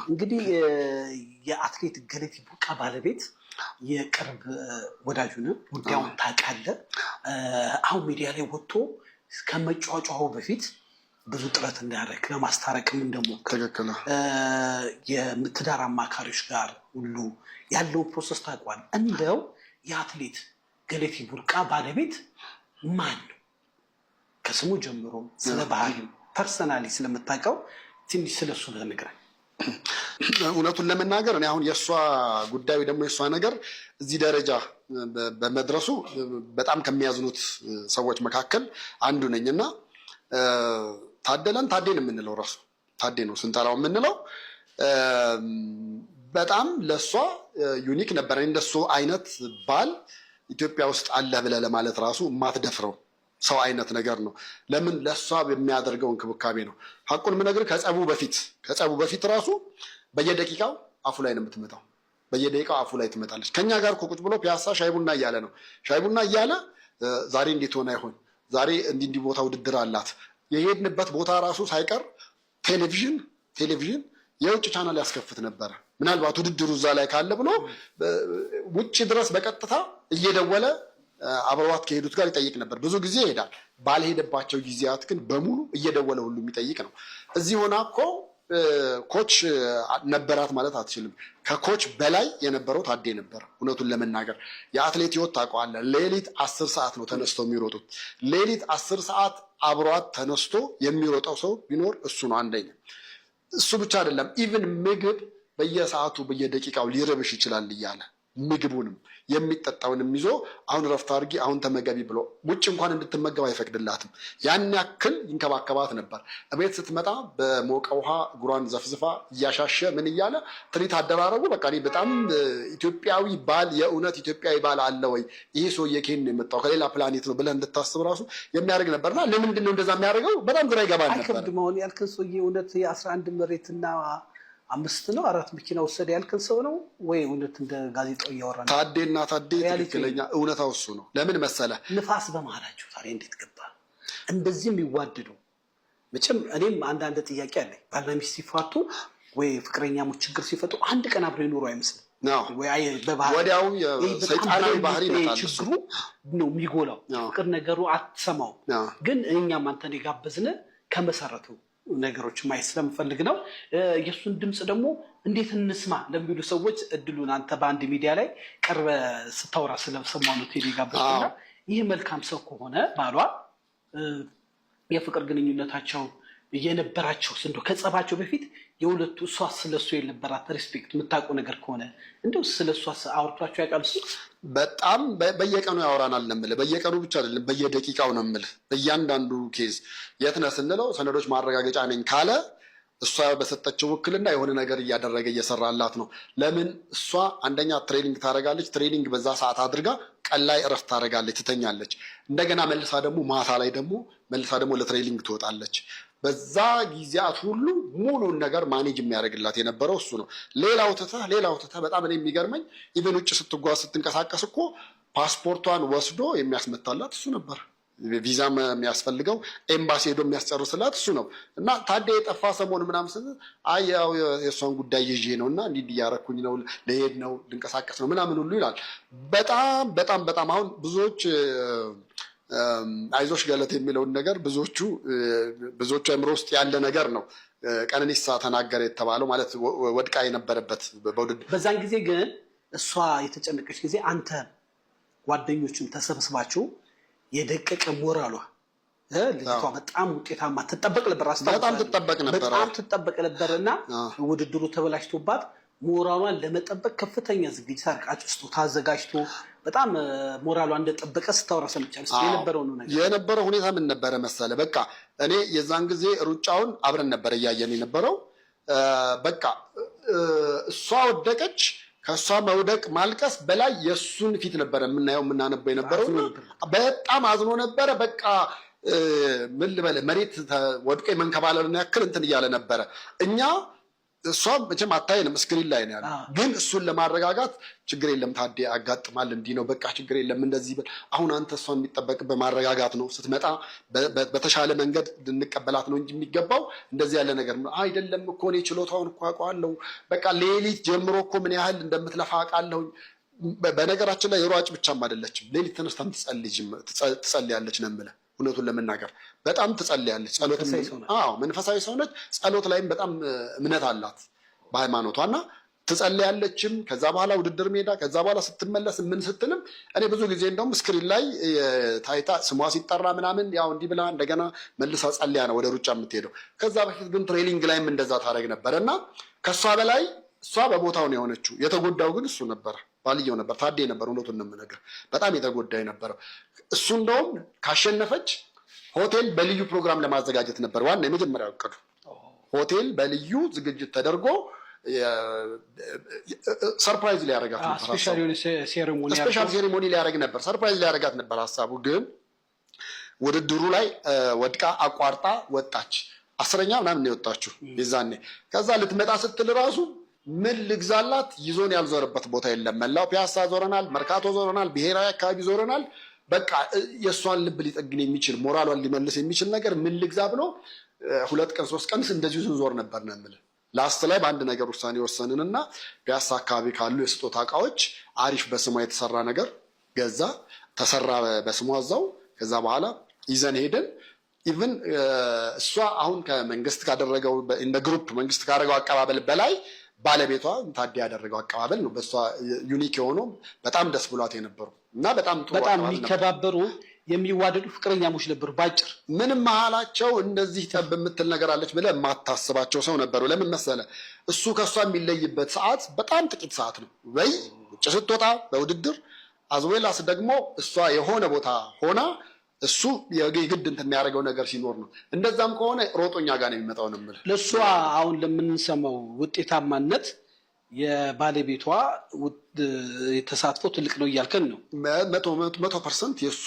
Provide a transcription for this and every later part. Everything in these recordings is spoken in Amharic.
እንግዲህ የአትሌት ገለቴ ቡርቃ ባለቤት የቅርብ ወዳጁ ነው። ጉዳዩን ታውቃለህ። አሁን ሚዲያ ላይ ወጥቶ ከመጫወጫው በፊት ብዙ ጥረት እንዳደረግ ለማስታረቅም እንደሞከረ የትዳር አማካሪዎች ጋር ሁሉ ያለው ፕሮሰስ ታውቋል። እንደው የአትሌት ገለቴ ቡርቃ ባለቤት ማን ነው? ከስሙ ጀምሮ ስለ ባህሪው ፐርሰናሊ ስለምታውቀው ትንሽ ስለሱ ለነገር። እውነቱን ለመናገር እኔ አሁን የእሷ ጉዳዩ ደግሞ የእሷ ነገር እዚህ ደረጃ በመድረሱ በጣም ከሚያዝኑት ሰዎች መካከል አንዱ ነኝ እና ታደለን ታዴን የምንለው ራሱ ታዴ ነው ስንጠራው የምንለው በጣም ለእሷ ዩኒክ ነበር። እንደሱ አይነት ባል ኢትዮጵያ ውስጥ አለ ብለህ ለማለት ራሱ የማትደፍረው ሰው አይነት ነገር ነው። ለምን ለእሷ የሚያደርገው እንክብካቤ ነው። ሀቁን የምነግርህ ከጸቡ በፊት ራሱ በየደቂቃው አፉ ላይ ነው የምትመጣው። በየደቂቃው አፉ ላይ ትመጣለች። ከኛ ጋር ቁጭ ብሎ ፒያሳ ሻይ ቡና እያለ ነው። ሻይ ቡና እያለ ዛሬ እንዴት ሆነ ይሆን፣ ዛሬ እንዲህ ቦታ ውድድር አላት። የሄድንበት ቦታ ራሱ ሳይቀር ቴሌቪዥን የውጭ ቻናል ያስከፍት ነበረ። ምናልባት ውድድሩ እዛ ላይ ካለ ብሎ ውጭ ድረስ በቀጥታ እየደወለ አብረዋት ከሄዱት ጋር ይጠይቅ ነበር። ብዙ ጊዜ ይሄዳል። ባልሄደባቸው ጊዜያት ግን በሙሉ እየደወለ ሁሉ የሚጠይቅ ነው። እዚህ ሆና እኮ ኮች ነበራት ማለት አትችልም። ከኮች በላይ የነበረው ታዴ ነበር። እውነቱን ለመናገር የአትሌት ህይወት ታውቀዋለህ። ሌሊት 10 ሰዓት ነው ተነስተው የሚሮጡት። ሌሊት 10 ሰዓት አብሯት ተነስቶ የሚሮጠው ሰው ቢኖር እሱ ነው አንደኛ። እሱ ብቻ አይደለም፣ ኢቭን ምግብ በየሰዓቱ በየደቂቃው ሊረብሽ ይችላል እያለ ምግቡንም የሚጠጣውንም ይዞ አሁን ረፍት አድርጊ፣ አሁን ተመገቢ ብሎ ውጭ እንኳን እንድትመገብ አይፈቅድላትም። ያን ያክል ይንከባከባት ነበር። እቤት ስትመጣ በሞቀ ውሃ እግሯን ዘፍዝፋ እያሻሸ ምን እያለ ትርኢት አደራረጉ በቃ በጣም ኢትዮጵያዊ ባል፣ የእውነት ኢትዮጵያዊ ባል አለ ወይ ይሄ ሰውዬ ከየት ነው የመጣው ከሌላ ፕላኔት ነው ብለህ እንድታስብ ራሱ የሚያደርግ ነበርና ለምንድን ነው እንደዛ የሚያደርገው በጣም ግራ ይገባል ነበር። አይከብድ መሆን ያልከን ሰውዬ እውነት የ11 መሬትና 5 ነው 4 መኪና ወሰደ ያልከን ሰው ነው ወይ? እውነት እንደ ጋዜጣው እያወራ ነው? ታዴና ታዴ ትክክለኛ እውነታው እሱ ነው። ለምን መሰለ ንፋስ በመሃላቸው ታዲያ እንዴት ገባ? እንደዚህም ይዋደዱ መቼም እኔም አንዳንድ ጥያቄ አለኝ። ባልና ሚስት ሲፋቱ ወይ ፍቅረኛሞች ችግር ሲፈጡ አንድ ቀን አብረው ይኖሩ አይመስልም ወይ? ወዲያው ሰይጣናዊ ባህሪ ይመጣል። ችግሩ ነው የሚጎላው። ፍቅር ነገሩ አትሰማው። ግን እኛም አንተን የጋበዝነ ከመሰረቱ ነገሮች ማየት ስለምፈልግ ነው። የእሱን ድምፅ ደግሞ እንዴት እንስማ ለሚሉ ሰዎች እድሉን አንተ በአንድ ሚዲያ ላይ ቀርበ ስታወራ ስለሰማሁ ነው ቴሌ ጋበዝኩና ይህ መልካም ሰው ከሆነ ባሏ የፍቅር ግንኙነታቸው የነበራቸው እንደው ከጸባቸው በፊት የሁለቱ እሷ ስለሱ የነበራት ሪስፔክት የምታውቀው ነገር ከሆነ እንደው ስለሷ አውርቷቸው ያውቃል? በጣም በየቀኑ ያወራናል ነው የምልህ። በየቀኑ ብቻ አይደለም በየደቂቃው ነው የምልህ። በእያንዳንዱ ኬዝ የት ነህ ስንለው ሰነዶች ማረጋገጫ ነኝ ካለ እሷ በሰጠችው ውክልና የሆነ ነገር እያደረገ እየሰራላት ነው። ለምን እሷ አንደኛ ትሬኒንግ ታደርጋለች። ትሬኒንግ በዛ ሰዓት አድርጋ ቀን ላይ እረፍት ታደርጋለች፣ ትተኛለች። እንደገና መልሳ ደግሞ ማታ ላይ ደግሞ ለትሬኒንግ ትወጣለች። በዛ ጊዜያት ሁሉ ሙሉን ነገር ማኔጅ የሚያደርግላት የነበረው እሱ ነው። ሌላው ትተህ በጣም እኔ የሚገርመኝ ኢቨን ውጭ ስትጓዝ ስትንቀሳቀስ እኮ ፓስፖርቷን ወስዶ የሚያስመታላት እሱ ነበር። ቪዛም የሚያስፈልገው ኤምባሲ ሄዶ የሚያስጨርስላት እሱ ነው። እና ታዴ የጠፋ ሰሞን ምናምን ያው የእሷን ጉዳይ ይዤ ነው እና እንዲህ እያረኩኝ ነው፣ ልሄድ ነው፣ ልንቀሳቀስ ነው ምናምን ሁሉ ይላል። በጣም አሁን ብዙዎች አይዞሽ ገለቴ የሚለውን ነገር ብዙዎቹ አእምሮ ውስጥ ያለ ነገር ነው። ቀነኒሳ ተናገረ የተባለው ማለት ወድቃ የነበረበት በውድድር በዛን ጊዜ ግን እሷ የተጨነቀች ጊዜ አንተ ጓደኞቹም ተሰብስባችሁ የደቀቀ ሞራሏ ልጅቷ በጣም ውጤታማ ትጠበቅ ነበር። በጣም ትጠበቅ ነበር እና ውድድሩ ተበላሽቶባት ሞራሏን ለመጠበቅ ከፍተኛ ዝግጅት አርቃጭ ውስጥ ታዘጋጅቶ በጣም ሞራሏ እንደጠበቀ ስታወራ ሰምቻለሁ። የነበረው ሁኔታ ምን ነበረ መሰለ? በቃ እኔ የዛን ጊዜ ሩጫውን አብረን ነበር እያየን የነበረው። በቃ እሷ ወደቀች። ከእሷ መውደቅ ማልቀስ በላይ የእሱን ፊት ነበረ የምናነበው የነበረው። በጣም አዝኖ ነበረ። በቃ ምን ልበለ መሬት ወድቆ የመንከባለልን ያክል እንትን እያለ ነበረ። እኛ እሷ መቼም አታየንም ስክሪን ላይ ነው ያለው። ግን እሱን ለማረጋጋት ችግር የለም ታዴ ያጋጥማል እንዲህ ነው በቃ ችግር የለም እንደዚህ በል። አሁን አንተ እሷን የሚጠበቅበት ማረጋጋት ነው። ስትመጣ በተሻለ መንገድ ልንቀበላት ነው እንጂ የሚገባው እንደዚህ ያለ ነገር አይደለም እኮ እኔ ችሎታውን እኮ አውቀዋለሁ። በቃ ሌሊት ጀምሮ እኮ ምን ያህል እንደምትለፋ አውቃለሁ። በነገራችን ላይ የሯጭ ብቻም አይደለችም። ሌሊት ተነስታም ትጸልያለች ነው የምልህ። እውነቱን ለመናገር በጣም ትጸልያለች። ጸሎት መንፈሳዊ ሰው ነች። ጸሎት ላይም በጣም እምነት አላት በሃይማኖቷና ትጸልያለችም። ከዛ በኋላ ውድድር ሜዳ ከዛ በኋላ ስትመለስ ምን ስትልም እኔ ብዙ ጊዜ እንደውም ስክሪን ላይ ታይታ ስሟ ሲጠራ ምናምን ያው እንዲህ ብላ እንደገና መልሳ ጸልያ ነው ወደ ሩጫ የምትሄደው። ከዛ በፊት ግን ትሬኒንግ ላይም እንደዛ ታደርግ ነበር እና ከእሷ በላይ እሷ በቦታው ነው የሆነችው። የተጎዳው ግን እሱ ነበር፣ ባልየው ነበር፣ ታዴ ነበር። እውነቱን ነው የምነግርህ በጣም የተጎዳ የነበረው እሱ። እንደውም ካሸነፈች ሆቴል በልዩ ፕሮግራም ለማዘጋጀት ነበር ዋና የመጀመሪያው እቅዱ። ሆቴል በልዩ ዝግጅት ተደርጎ ሰርፕራይዝ ሊያደርጋት ነበር። ስፔሻል ሴሬሞኒ ሊያደርግ ነበር፣ ሰርፕራይዝ ሊያደርጋት ነበር ሀሳቡ። ግን ውድድሩ ላይ ወድቃ አቋርጣ ወጣች። 10ኛ ምናምን ነው የወጣችው የዛኔ። ከዛ ልትመጣ ስትል ራሱ ምን ልግዛላት ይዞን ያልዞረበት ቦታ የለም። መላው ፒያሳ ዞረናል፣ መርካቶ ዞረናል፣ ብሔራዊ አካባቢ ዞረናል። በቃ የእሷን ልብ ሊጠግን የሚችል ሞራሏን ሊመልስ የሚችል ነገር ምን ልግዛ ብሎ 2 ቀን 3 ቀን እንደዚሁ ስንዞር ነበር ነው የምልህ። ላስት ላይ በአንድ ነገር ውሳኔ ወሰንንና ፒያሳ አካባቢ ካሉ የስጦታ እቃዎች አሪፍ በስሟ የተሰራ ነገር ገዛ፣ ተሰራ በስሟ እዛው። ከዛ በኋላ ይዘን ሄደን ኢቭን እሷ አሁን ከመንግስት ካደረገው እንደ ግሩፕ መንግስት ካደረገው አቀባበል በላይ ባለቤቷ ታዴ ያደረገው አቀባበል ነው በእሷ ዩኒክ የሆነው። በጣም ደስ ብሏት የነበሩ እና በጣም የሚከባበሩ የሚዋደዱ ፍቅረኛሞች ነበሩ። ባጭር ምንም መሀላቸው እንደዚህ ጠብ የምትል ነገር አለች ብለህ የማታስባቸው ሰው ነበሩ። ለምን መሰለህ? እሱ ከእሷ የሚለይበት ሰዓት በጣም ጥቂት ሰዓት ነው። ወይ ውጭ ስትወጣ በውድድር አዝዌላስ ደግሞ እሷ የሆነ ቦታ ሆና እሱ የግድ እንትን የሚያደርገው ነገር ሲኖር ነው። እንደዛም ከሆነ ሮጦኛ ጋር ነው የሚመጣው ነው የምልህ። ለእሷ አሁን ለምንሰማው ውጤታማነት የባለቤቷ ተሳትፎ ትልቅ ነው እያልከን ነው? 100% የእሱ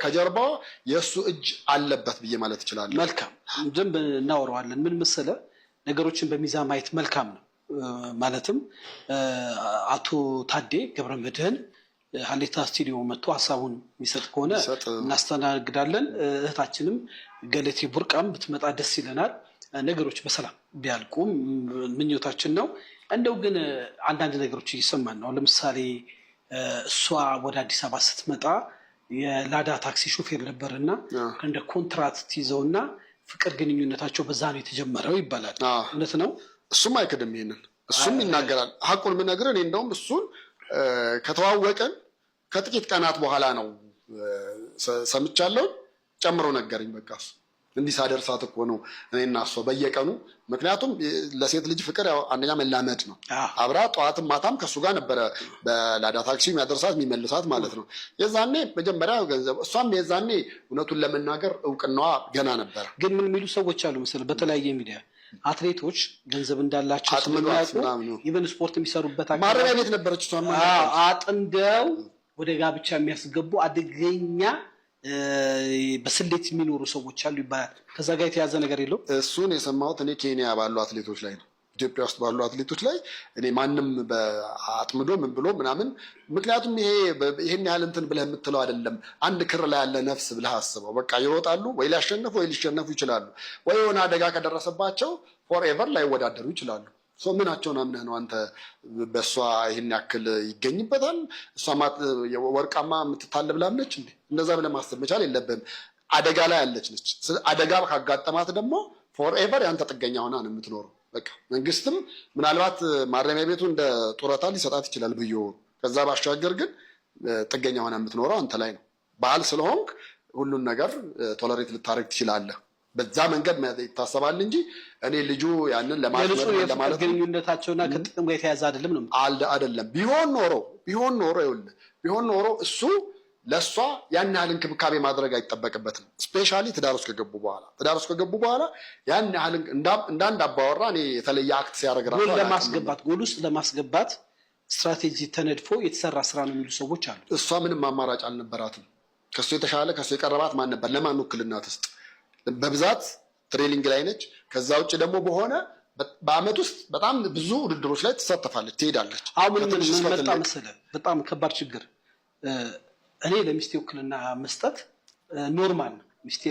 ከጀርባው የእሱ እጅ አለበት ብዬ ማለት ይችላል። መልካም ደንብ እናወራዋለን። ምን መሰለህ፣ ነገሮችን በሚዛን ማየት መልካም ነው። ማለትም አቶ ታዴ ገብረመድህን ሀሌታ ስቱዲዮ መጥቶ ሀሳቡን የሚሰጥ ከሆነ እናስተናግዳለን። እህታችንም ገለቴ ቡርቃም ብትመጣ ደስ ይለናል። ነገሮች በሰላም ቢያልቁም ምኞታችን ነው። እንደው ግን አንዳንድ ነገሮች እየሰማን ነው። ለምሳሌ እሷ ወደ አዲስ አበባ ስትመጣ የላዳ ታክሲ ሾፌር ነበርና እንደ ኮንትራክት ይዘውና ፍቅር ግንኙነታቸው በዛ ነው የተጀመረው ይባላል። እውነት ነው? እሱም አይክድም፣ ይሄንን እሱም ይናገራል። ሀቁን የምነግርህ እኔ እንደውም እሱን ከተዋወቀን ከጥቂት ቀናት በኋላ ነው ሰምቻለሁ። ጨምሮ ነገረኝ። በቃ እንዲህ ሳደርሳት እኮ ነው እኔና እሷ በየቀኑ። ምክንያቱም ለሴት ልጅ ፍቅር ያው አንደኛ መላመድ ነው። አብራ ጠዋትም ማታም ከእሱ ጋር ነበረ በላዳ ታክሲ የሚያደርሳት የሚመልሳት ማለት ነው። የዛኔ መጀመሪያ ገንዘብ እሷም የዛኔ እውነቱን ለመናገር እውቅናዋ ገና ነበረ። ግን ምን የሚሉ ሰዎች አሉ መሰለህ በተለያየ ሚዲያ አትሌቶች ገንዘብ እንዳላቸው ኢቨን ስፖርት የሚሰሩበት ማረሚያ ቤት ነበረች አጥንደው ወደ ጋብቻ የሚያስገቡ አደገኛ በስሌት የሚኖሩ ሰዎች አሉ ይባላል። ከዛ ጋር የተያዘ ነገር የለው? እሱን የሰማሁት እኔ ኬንያ ባሉ አትሌቶች ላይ ነው። ኢትዮጵያ ውስጥ ባሉ አትሌቶች ላይ እኔ ማንም በአጥምዶ ምን ብሎ ምናምን። ምክንያቱም ይሄን ያህል እንትን ብለህ የምትለው አይደለም። አንድ ክር ላይ ያለ ነፍስ ብለህ አስበው። በቃ ይሮጣሉ፣ ወይ ሊያሸንፉ ወይ ሊሸነፉ ይችላሉ፣ ወይ የሆነ አደጋ ከደረሰባቸው ፎርኤቨር ላይወዳደሩ ይችላሉ። ምናቸውን አምነህ ነው አንተ በእሷ ይህን ያክል ይገኝበታል እሷ ወርቃማ የምትታለብ ላምነች እንዴ? እንደዛ ብለህ ማሰብ መቻል የለብህም። አደጋ ላይ ያለች ነች። አደጋ ካጋጠማት ደግሞ ፎርኤቨር ያንተ ጥገኛ ሆና ነው የምትኖረው። በቃ መንግስትም ምናልባት ማረሚያ ቤቱ እንደ ጡረታ ሊሰጣት ይችላል ብዬ። ከዛ ባሻገር ግን ጥገኛ ሆና የምትኖረው አንተ ላይ ነው። ባህል ስለሆንክ ሁሉን ነገር ቶለሬት ልታደርግ ትችላለህ። በዛ መንገድ ይታሰባል እንጂ እኔ ልጁ ያንን ለማለት ግንኙነታቸውና ከጥቅም ጋር የተያዘ አይደለም ነው አይደለም። ቢሆን ኖሮ እሱ ለእሷ ያን ያህል እንክብካቤ ማድረግ አይጠበቅበትም። ስፔሻሊ ትዳር ውስጥ ከገቡ በኋላ ያን ያህል እንዳንድ አባወራ እኔ የተለየ አክት ሲያደርግ ጎል ውስጥ ለማስገባት ስትራቴጂ ተነድፎ የተሰራ ስራ ነው የሚሉ ሰዎች አሉ። እሷ ምንም አማራጭ አልነበራትም። ከሱ የተሻለ ከሱ የቀረባት ማን ነበር? ለማን ውክልና ትስጥ? በብዛት ትሬኒንግ ላይ ነች። ከዛ ውጭ ደግሞ በአመት ውስጥ በጣም ብዙ ውድድሮች ላይ ትሳተፋለች፣ ትሄዳለች። አሁን ምን መጣ መሰለህ በጣም ከባድ ችግር። እኔ ለሚስቴ ውክልና መስጠት ኖርማል ነው። ሚስቴ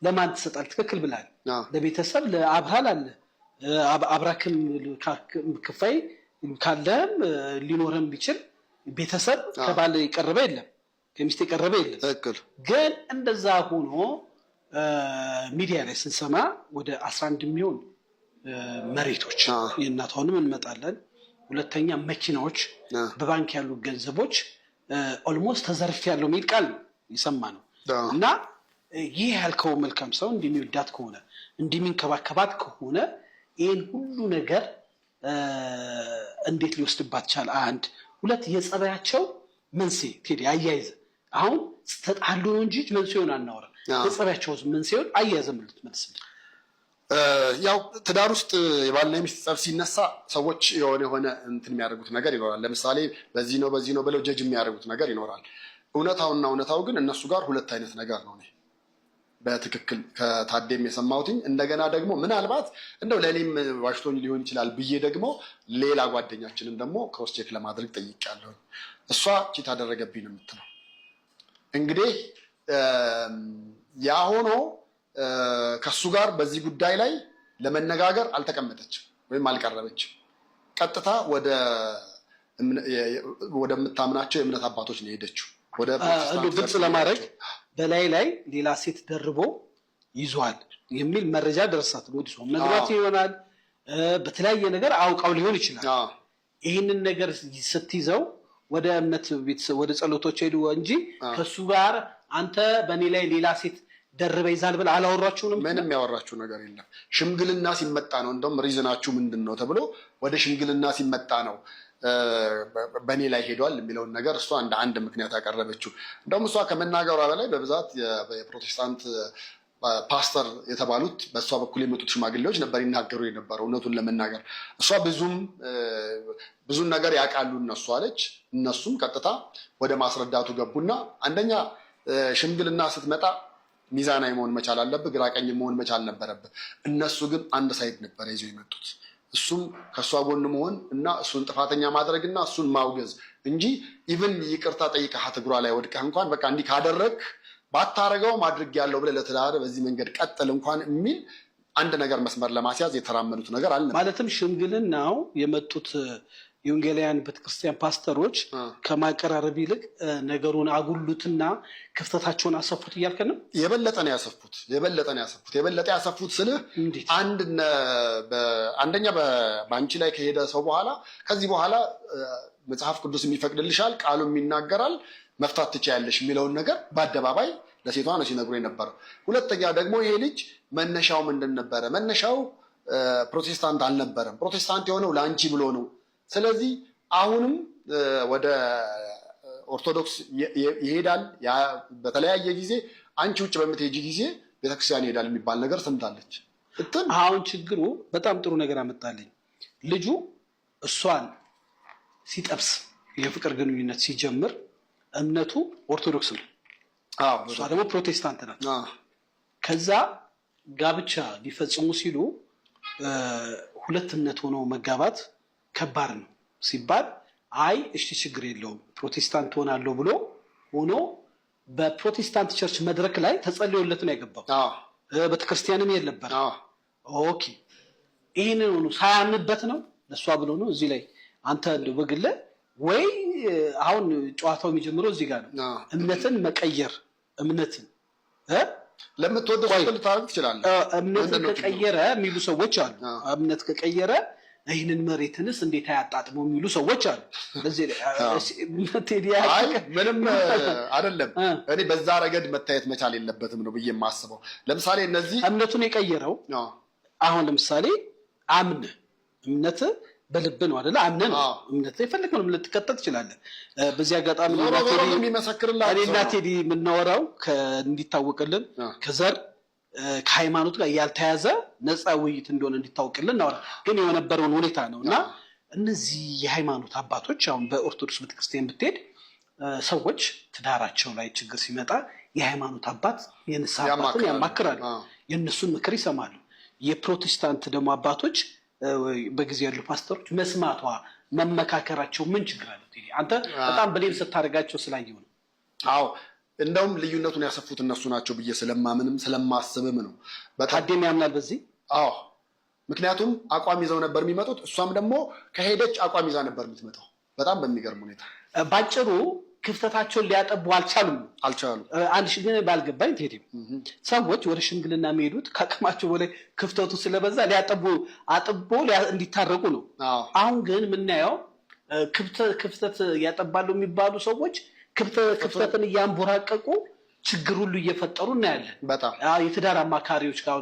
ለማን ትሰጣል? ትክክል ብላል። ለቤተሰብ ለአብሃል አለ አብራክም ክፋይ ካለም ሊኖርም ቢችል ቤተሰብ ከባል የቀረበ የለም፣ ከሚስቴ የቀረበ የለም። ግን እንደዛ ሆኖ ሚዲያ ላይ ስንሰማ ወደ 11 የሚሆን መሬቶች የእናቷንም እንመጣለን። ሁለተኛ መኪናዎች፣ በባንክ ያሉ ገንዘቦች ኦልሞስት ተዘርፍ ያለው የሚል ቃል ይሰማ ነው። እና ይህ ያልከው መልካም ሰው እንደሚወዳት ከሆነ እንደሚንከባከባት ከሆነ ይህን ሁሉ ነገር እንዴት ሊወስድባት ቻለ? አንድ ሁለት የጸባያቸው መንስኤ ቴዲ አያይዘ አሁን ተጣሉ ነው እንጂ መንስኤውን አናወራ። የጸባያቸው መንስኤውን አያይዘ ምልት መልስልኝ። ያው ትዳር ውስጥ የባልና የሚስት ጸብ ሲነሳ ሰዎች የሆነ እንትን የሚያደርጉት ነገር ይኖራል። ለምሳሌ በዚህ ነው ብለው ጀጅ የሚያደርጉት ነገር ይኖራል። እውነታው ግን እነሱ ጋር ሁለት አይነት ነገር ነው። በትክክል ከታዴም የሰማሁትኝ እንደገና ደግሞ ምናልባት እንደው ለእኔም ዋሽቶኝ ሊሆን ይችላል ብዬ ደግሞ ሌላ ጓደኛችንን ደግሞ ክሮስ ቼክ ለማድረግ ጠይቄያለሁ። እሷ ቺት አደረገብኝ ነው የምትለው። እንግዲህ ያ ሆኖ ከሱ ጋር በዚህ ጉዳይ ላይ ለመነጋገር አልተቀመጠችም ወይም አልቀረበችም። ቀጥታ ወደምታምናቸው የእምነት አባቶች ነው የሄደችው። ወደ ግልጽ ለማድረግ በላይ ሌላ ሴት ደርቦ ይዟል የሚል መረጃ ደረሳት። ወዲሶ ነግሯት ይሆናል፣ በተለያየ ነገር አውቃው ሊሆን ይችላል። ይህንን ነገር ስትይዘው ወደ እምነት ቤተሰብ ወደ ጸሎቶች ሄዱ እንጂ ከሱ ጋር አንተ በእኔ ላይ ሌላ ሴት ደርበ ይዛል ብለህ አላወራችሁንም? ምንም ያወራችሁ ነገር የለም። ሽምግልና ሲመጣ ነው እንደውም ሪዝናችሁ ምንድን ነው ተብሎ ወደ ሽምግልና ሲመጣ ነው በእኔ ላይ ሄዷል የሚለውን ነገር እሷ እንደ አንድ ምክንያት ያቀረበችው። እንደውም እሷ ከመናገሯ በላይ በብዛት የፕሮቴስታንት ፓስተር የተባሉት በእሷ በኩል የመጡት ሽማግሌዎች ነበር ይናገሩ የነበረው። እውነቱን ለመናገር እሷ ብዙን ነገር ያውቃሉ እነሱ አለች። እነሱም ቀጥታ ወደ ማስረዳቱ ገቡና አንደኛ ሽምግልና ስትመጣ ሚዛናዊ መሆን መቻል አለብህ፣ ግራቀኝ መሆን መቻል ነበረብህ። እነሱ ግን አንድ ሳይድ ነበር ይዘው የመጡት። እሱም ከእሷ ጎን መሆን እና እሱን ጥፋተኛ ማድረግና እሱን ማውገዝ እንጂ ኢቭን ይቅርታ ጠይቀሃት እግሯ ላይ ወድቀህ እንኳን በቃ እንዲህ ካደረግ ባታረገው ማድረግ ያለው ብለህ ለትዳር በዚህ መንገድ ቀጥል እንኳን የሚል አንድ ነገር መስመር ለማስያዝ የተራመዱት ነገር አለ። ማለትም ሽምግልናው የመጡት የወንጌላውያን ቤተክርስቲያን ፓስተሮች ከማቀራረብ ይልቅ ነገሩን አጉሉትና ክፍተታቸውን አሰፉት እያልከ ነው? የበለጠ ያሰፉት ስልህ አንደኛ በአንቺ ላይ ከሄደ ሰው በኋላ ከዚህ በኋላ መጽሐፍ ቅዱስ የሚፈቅድልሻል፣ ቃሉም ይናገራል፣ መፍታት ትችያለሽ የሚለውን ነገር በአደባባይ ለሴቷ ነው ሲነግሩ የነበረው። ሁለተኛ ደግሞ ይሄ ልጅ መነሻው ምንድን ነበረ? መነሻው ፕሮቴስታንት አልነበረም። ፕሮቴስታንት የሆነው ለአንቺ ብሎ ነው። ስለዚህ አሁንም ወደ ኦርቶዶክስ ይሄዳል። በተለያየ ጊዜ አንቺ ውጭ በምትሄጂ ጊዜ ቤተክርስቲያን ይሄዳል የሚባል ነገር ሰምታለች። አሁን ችግሩ በጣም ጥሩ ነገር አመጣልኝ። ልጁ እሷን ሲጠብስ የፍቅር ግንኙነት ሲጀምር እምነቱ ኦርቶዶክስ ነው፣ እሷ ደግሞ ፕሮቴስታንት ናት። ከዛ ጋብቻ ሊፈጽሙ ሲሉ ሁለት እምነት ሆኖ መጋባት ከባድ ነው ሲባል አይ እሺ ችግር የለውም ፕሮቴስታንት ሆናለሁ ብሎ ሆኖ በፕሮቴስታንት ቸርች መድረክ ላይ ተጸልዮለት ነው ያገባው። ቤተክርስቲያንም የለበት። ኦኬ ይሄንን ሆኖ ሳያምንበት ነው ለሷ ብሎ ነው። እዚህ ላይ አንተ በግለ ወይ አሁን ጨዋታው የሚጀምረው እዚህ ጋር ነው። እምነትን መቀየር እምነትን ለምትወደው ሰው ልታረግ ትችላለህ። እምነትን ከቀየረ የሚሉ ሰዎች አሉ። እምነት ከቀየረ ይህንን መሬትንስ እንዴት አያጣጥመው የሚሉ ሰዎች አሉ። ምንም አይደለም። እኔ በዛ ረገድ መታየት መቻል የለበትም ነው ብዬ የማስበው። ለምሳሌ እነዚህ እምነቱን የቀየረው አሁን ለምሳሌ እምነት በልብ ነው አይደለ? አምነን እምነት የፈለግነው ልትከተል ትችላለህ። በዚህ አጋጣሚ እኔና ቴዲ የምናወራው እንዲታወቅልን ከዘር ከሃይማኖት ጋር ያልተያዘ ነፃ ውይይት እንደሆነ እንዲታወቅልን እናወራ። ግን የነበረውን ሁኔታ ነው እና እነዚህ የሃይማኖት አባቶች አሁን በኦርቶዶክስ ቤተክርስቲያን ብትሄድ ሰዎች ትዳራቸው ላይ ችግር ሲመጣ የሃይማኖት አባት የንስሐ አባትን ያማክራሉ፣ የእነሱን ምክር ይሰማሉ። የፕሮቴስታንት ደግሞ አባቶች በጊዜ ያሉ ፓስተሮች መስማቷ መመካከራቸው ምን ችግር አለው? አንተ በጣም ብሌም ስታደርጋቸው ስላየው ነው። አዎ እንደውም ልዩነቱን ያሰፉት እነሱ ናቸው ብዬ ስለማምንም ስለማስብም ነው። ታዴም ያምናል በዚህ። አዎ ምክንያቱም አቋም ይዘው ነበር የሚመጡት። እሷም ደግሞ ከሄደች አቋም ይዛ ነበር የምትመጣው። በጣም በሚገርም ሁኔታ ባጭሩ ክፍተታቸውን ሊያጠቡ አልቻሉም። አንድ ግን ባልገባኝ ቴዲ ሰዎች ወደ ሽምግልና የሚሄዱት ከአቅማቸው በላይ ክፍተቱ ስለበዛ አጥቦ እንዲታረቁ ነው። አሁን ግን የምናየው ክፍተት ያጠባሉ የሚባሉ ሰዎች ክፍተትን እያንቦራቀቁ ችግር ሁሉ እየፈጠሩ እናያለን። በጣም የትዳር አማካሪዎች ጋር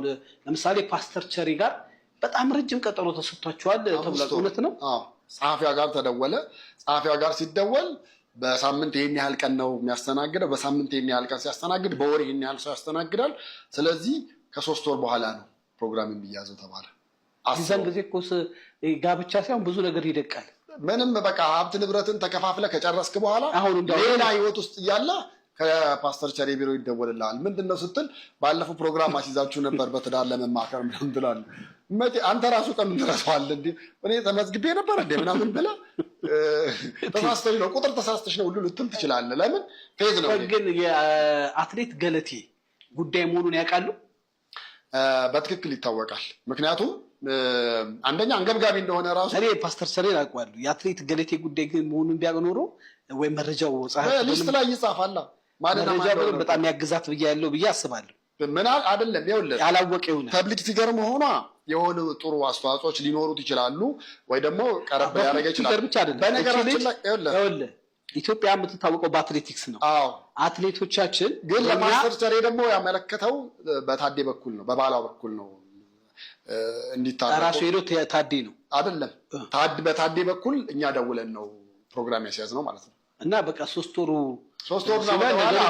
ለምሳሌ ፓስተር ቸሪ ጋር በጣም ረጅም ቀጠሮ ተሰጥቷቸዋል ተብሏል። እውነት ነው። ጸሐፊዋ ጋር ተደወለ። ጸሐፊዋ ጋር ሲደወል በሳምንት ይህን ያህል ቀን ነው የሚያስተናግደው። በሳምንት ይህን ያህል ቀን ሲያስተናግድ በወር ይህን ያህል ሰው ያስተናግዳል። ስለዚህ ከ3 ወር በኋላ ነው ፕሮግራም የሚያዘው ተባለ። እዛን ጊዜ እኮ ጋብቻ ሳይሆን ብዙ ነገር ይደቃል። ምንም በቃ ሀብት ንብረትን ተከፋፍለ ከጨረስክ በኋላ ሌላ ህይወት ውስጥ እያለ ከፓስተር ቸሪ ቢሮ ይደወልልሃል። ምንድን ነው ስትል ባለፈው ፕሮግራም አስይዛችሁ ነበር በትዳር ለመማከር ምናምን ትላለህ። አንተ ራሱ ቀን ትረሳዋለህ። እንዲ እኔ ተመዝግቤ ነበር እንደ ምናምን ብለህ ተሳስተሽ ነው ቁጥር ተሳስተሽ ነው ሁሉ ልትል ትችላለህ። ለምን ፌዝ ነው። ግን የአትሌት ገለቴ ጉዳይ መሆኑን ያውቃሉ። በትክክል ይታወቃል። ምክንያቱም አንደኛ አንገብጋቢ እንደሆነ ራሱ እኔ ፓስተር ቸሪን አውቀዋለሁ። የአትሌት ገለቴ ጉዳይ ግን መሆኑን ቢያውቅ ኖሮ ወይ መረጃው ሊስት ላይ ይጻፋል። መረጃው በጣም ያግዛት ብያለሁ ብዬ አስባለሁ። ምን አይደለም ይኸውልህ ያላወቀ ይሆናል። ፐብሊክ ፊገር መሆኗ የሆኑ ጥሩ አስተዋጽኦች ሊኖሩት ይችላሉ፣ ወይ ደግሞ ቀረብ ያደረገ ይችላል። በነገራችን ላይ ይኸውልህ ኢትዮጵያ የምትታወቀው በአትሌቲክስ ነው። አትሌቶቻችን ግን ለማስተር ቸሪ ደግሞ ያመለከተው በታዴ በኩል ነው፣ በባላው በኩል ነው እንዲታረቁ። ራሱ ሄዶ ታዴ ነው አይደለም። በታዴ በኩል እኛ ደውለን ነው ፕሮግራም ያስያዝ ነው ማለት ነው። እና በቃ 3 ወር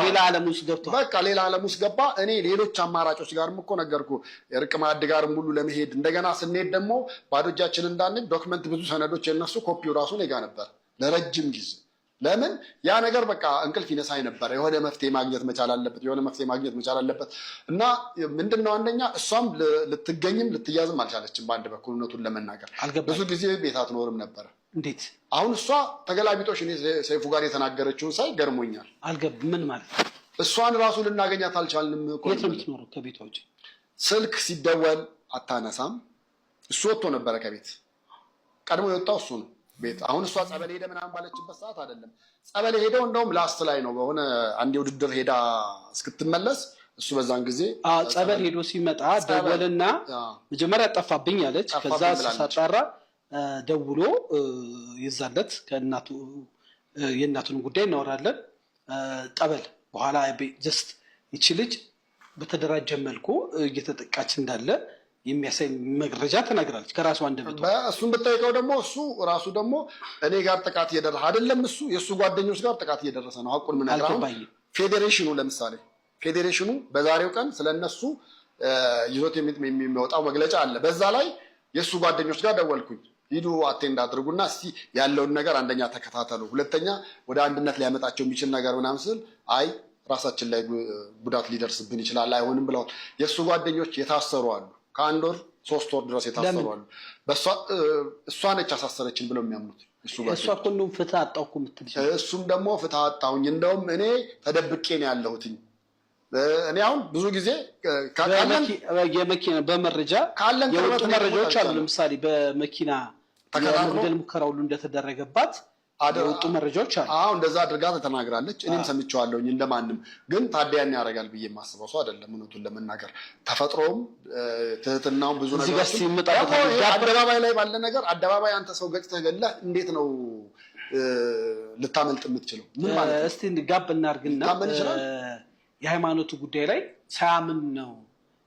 ሌላ ዓለም ውስጥ ገብቷል። በቃ ሌላ ዓለም ውስጥ ገባ። እኔ ሌሎች አማራጮች ጋርም እኮ ነገርኩ፣ የእርቅ ማዕድ ጋርም ሁሉ ለመሄድ እንደገና ስንሄድ ደግሞ ባዶ እጃችን እንዳንል ዶክመንት፣ ብዙ ሰነዶች የነሱ ኮፒው ራሱ እኔ ጋ ነበር ለረጅም ጊዜ። ለምን ያ ነገር በቃ እንቅልፍ ይነሳኝ ነበር። የሆነ መፍትሄ ማግኘት መቻል አለበት እና ምንድነው አንደኛ እሷም ልትገኝም ልትያዝም አልቻለችም። በአንድ በኩል እውነቱን ለመናገር ብዙ ጊዜ ቤት አትኖርም ነበር። እንዴት አሁን እሷ ተገላቢጦሽ እኔ ሰይፉ ጋር የተናገረችውን ሳይ ገርሞኛል። ምን ማለት እሷን ራሱ ልናገኛት አልቻልንም። የት ነው የምትኖረው? ከቤቷ ውጭ ስልክ ሲደወል አታነሳም። እሱ ወጥቶ ነበረ ከቤት። ቀድሞ የወጣው እሱ ነው ቤት። አሁን እሷ ጸበል ሄደ ምናምን ባለችበት ሰዓት አይደለም። ጸበል ሄደው እንደውም ላስት ላይ ነው በሆነ አንድ ውድድር ሄዳ እስክትመለስ እሱ በዛን ጊዜ ጸበል ሄዶ ሲመጣ ደወልና መጀመሪያ ጠፋብኝ አለች። ከዛ ሳጣራ ደውሎ ይዛለት የእናቱን ጉዳይ እናወራለን ጠበል በኋላ ጀስት ይቺ ልጅ በተደራጀ መልኩ እየተጠቃች እንዳለ የሚያሳይ መረጃ ተናግራለች ከራሱ አንደበት። እሱን ብታይቀው ደግሞ እሱ ራሱ ደግሞ እኔ ጋር ጥቃት እየደረሰ አይደለም፣ እሱ የእሱ ጓደኞች ጋር ጥቃት እየደረሰ ነው። ሀቁን ምን ፌዴሬሽኑ ለምሳሌ ፌዴሬሽኑ በዛሬው ቀን ስለነሱ ይዞት የሚወጣው መግለጫ አለ። በዛ ላይ የእሱ ጓደኞች ጋር ደወልኩኝ፣ ሂዱ አቴንድ አድርጉና እስቲ ያለውን ነገር አንደኛ ተከታተሉ፣ ሁለተኛ ወደ አንድነት ሊያመጣቸው የሚችል ነገር ምናምን ስል አይ ራሳችን ላይ ጉዳት ሊደርስብን ይችላል አይሆንም ብለዋል። የእሱ ጓደኞች የታሰሩ አሉ፣ ከ1 ወር 3 ወር ድረስ የታሰሩ አሉ። እሷ ነች አሳሰረችን ብለው የሚያምኑት እሷ እኮ እንደውም ፍትህ አጣሁ እኮ የምትል እሱም ደግሞ ፍትህ አጣሁኝ፣ እንደውም እኔ ተደብቄ ነው ያለሁትኝ። እኔ አሁን ብዙ ጊዜ የመኪና በመረጃ የወጡ መረጃዎች አሉ። ለምሳሌ በመኪና የመግደል ሙከራ ሁሉ እንደተደረገባት የወጡ መረጃዎች አሉ። አዎ እንደዛ አድርጋ ተናግራለች። እኔም ሰምቼዋለሁኝ። እንደማንም ግን ታዲያን ያደርጋል ብዬ የማስበው ሰው አይደለም። እውነቱን ለመናገር ተፈጥሮም ትህትናውም ብዙ ነገር አደባባይ ላይ ባለ ነገር አደባባይ አንተ ሰው ገጭተህ ገለህ እንዴት ነው ልታመልጥ የምትችለው? ምን ማለት ነው? እስቲ ጋብ እናድርግና የሃይማኖቱ ጉዳይ ላይ ሳያምን ነው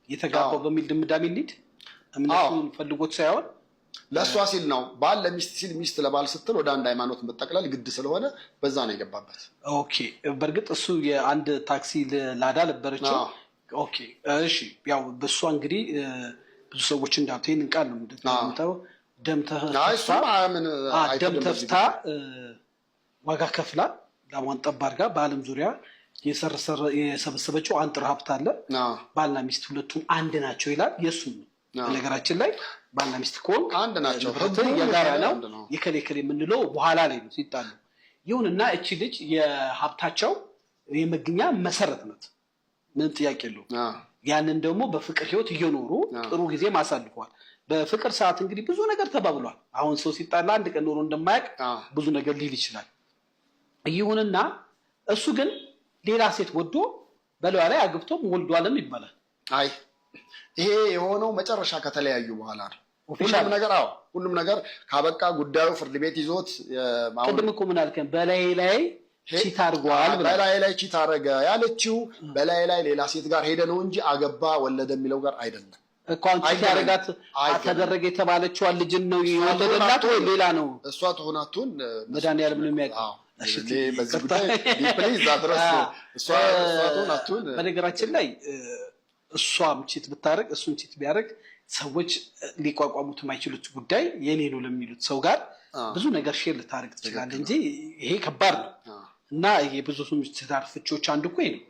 የተጋባው በሚል ድምዳሜ እንሂድ። እምነቱን ፈልጎት ሳይሆን ለእሷ ሲል ነው። ባል ለሚስት ሲል፣ ሚስት ለባል ስትል ወደ አንድ ሃይማኖት መጠቅለል ግድ ስለሆነ በዛ ነው የገባበት። ኦኬ። በእርግጥ እሱ የአንድ ታክሲ ላዳ ነበረችው። ኦኬ እሺ። ያው በእሷ እንግዲህ ብዙ ሰዎች እንዳሉት ይህንን ቃል ነው እንደምታው ደም ተፍታ ዋጋ ከፍላ ላሟን ጠብ አድርጋ በዓለም ዙሪያ የሰበሰበችው አንጥር ሀብት አለ። ባልና ሚስት ሁለቱም አንድ ናቸው ይላል። የእሱም ነው። ነገራችን ላይ ባልና ሚስት ከሆኑ አንድ ናቸው። የጋራ ነው። የከሌ የምንለው በኋላ ላይ ነው ሲጣሉ። ይሁንና እቺ ልጅ የሀብታቸው የመገኛ መሰረት ናት። ምን ጥያቄ የለውም። ያንን ደግሞ በፍቅር ህይወት እየኖሩ ጥሩ ጊዜ ማሳልፈዋል። በፍቅር ሰዓት እንግዲህ ብዙ ነገር ተባብሏል። አሁን ሰው ሲጣላ አንድ ቀን ኖሮ እንደማያውቅ ብዙ ነገር ሊል ይችላል። ይሁንና እሱ ግን ሌላ ሴት ወዶ በለዋ ላይ አግብቶም ወልዷልም ይባላል። አይ ይሄ የሆነው መጨረሻ ከተለያዩ በኋላ ነው። ሁሉም ነገር ካበቃ ጉዳዩ ፍርድ ቤት ይዞት ቅድም እኮ ምን አልከን? በላይ ላይ ቺት አድርጓል። በላይ ላይ ቺት አደረገ ያለችው በላይ ላይ ሌላ ሴት ጋር ሄደ ነው እንጂ አገባ ወለደ የሚለው ጋር አይደለም እኮ። ቺት ያደረጋት አተደረገ የተባለችዋን ልጅን ነው የወለደላት ወይ ሌላ ነው? እሷ ትሆናቱን መድኃኒዓለም ነው የሚያውቀው። በዚህ ጉዳይ ፕሊዝ አድረስ እሷ ትሆናቱን። በነገራችን ላይ እሷም ቺት ብታረግ እሱም ቺት ቢያደርግ ሰዎች ሊቋቋሙት የማይችሉት ጉዳይ የኔ ነው ለሚሉት ሰው ጋር ብዙ ነገር ሼር ልታደርግ ትችላለህ እንጂ ይሄ ከባድ ነው። እና የብዙ ትዳር ፍቺዎች አንዱ እኮ ነው።